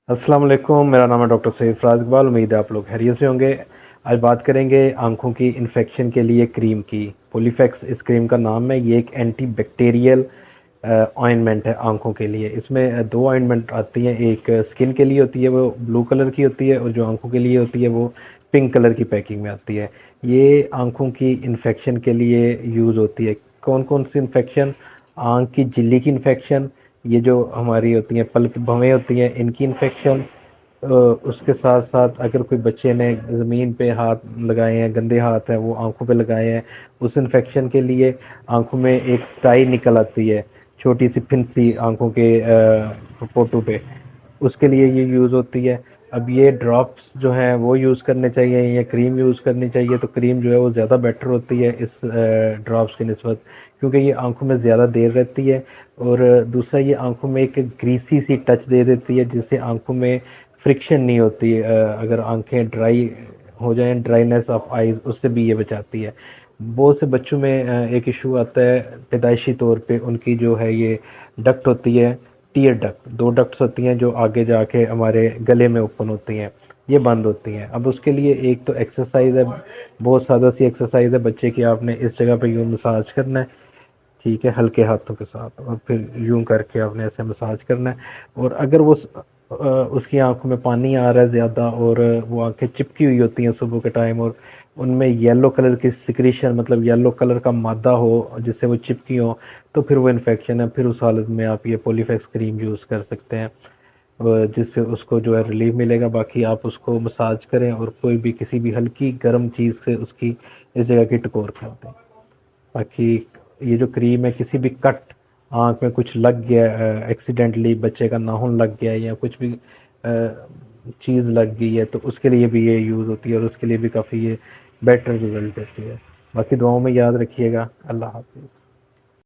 अस्सलाम वालेकुम, मेरा नाम है डॉक्टर सैयद फ़राज़ इकबाल। उम्मीद है आप लोग खैरियत से होंगे। आज बात करेंगे आँखों की इन्फेक्शन के लिए क्रीम की। पोलीफेक्स इस क्रीम का नाम है। ये एक एंटी बैक्टीरियल ऑइंटमेंट है आँखों के लिए। इसमें 2 ऑइंटमेंट आती हैं, एक स्किन के लिए होती है, वो ब्लू कलर की होती है, और जो आँखों के लिए होती है वो पिंक कलर की पैकिंग में आती है। ये आँखों की इन्फेक्शन के लिए यूज़ होती है। कौन-कौन सी इन्फेक्शन? आँख की झिल्ली की इन्फेक्शन, ये जो हमारी होती हैं पलक भवें होती हैं, इनकी इन्फेक्शन। उसके साथ साथ अगर कोई बच्चे ने ज़मीन पे हाथ लगाए हैं, गंदे हाथ हैं वो आंखों पे लगाए हैं, उस इन्फेक्शन के लिए आंखों में एक स्टाई निकल आती है, छोटी सी फिंसी आंखों के फोटो पे, उसके लिए ये यूज़ होती है। अब ये ड्रॉप्स जो हैं वो यूज़ करने चाहिए या क्रीम यूज़ करनी चाहिए? तो क्रीम जो है वो ज़्यादा बेटर होती है इस ड्रॉप्स की निस्बत, क्योंकि ये आंखों में ज़्यादा देर रहती है। और दूसरा, ये आंखों में एक ग्रीसी सी टच दे देती है, जिससे आंखों में फ्रिक्शन नहीं होती। अगर आंखें ड्राई हो जाएं, ड्राइनेस ऑफ आइज़, उससे भी ये बचाती है। बहुत से बच्चों में एक इशू आता है पैदाइशी तौर पे, उनकी जो है ये डक्ट होती है, टीयर डक्ट, 2 डक्ट्स होती हैं जो आगे जाके हमारे गले में ओपन होती हैं, ये बंद होती हैं। अब उसके लिए एक तो एक्सरसाइज है, बहुत सादा सी एक्सरसाइज है बच्चे की। आपने इस जगह पे यूँ मसाज करना है, ठीक है, हल्के हाथों के साथ, और फिर यूं करके आपने ऐसे मसाज करना है। और अगर वो उसकी आंखों में पानी आ रहा है ज़्यादा, और वो आंखें चिपकी हुई होती हैं सुबह के टाइम, और उनमें येलो कलर की सिक्रीशन, मतलब येलो कलर का मादा हो जिससे वो चिपकी हो, तो फिर वो इन्फेक्शन है। फिर उस हालत में आप ये पोलीफेक्स क्रीम यूज़ कर सकते हैं, जिससे उसको जो है रिलीफ मिलेगा। बाकी आप उसको मसाज करें और कोई भी किसी भी हल्की गर्म चीज़ से उसकी इस जगह की टकोर कर दें। बाकी ये जो क्रीम है, किसी भी कट, आँख में कुछ लग गया, एक्सीडेंटली बच्चे का नाखून लग गया या कुछ भी चीज़ लग गई है, तो उसके लिए भी ये यूज़ होती है, और उसके लिए भी काफ़ी ये बेटर रिज़ल्ट देती है। बाकी दुआओं में याद रखिएगा। अल्लाह हाफ़िज़।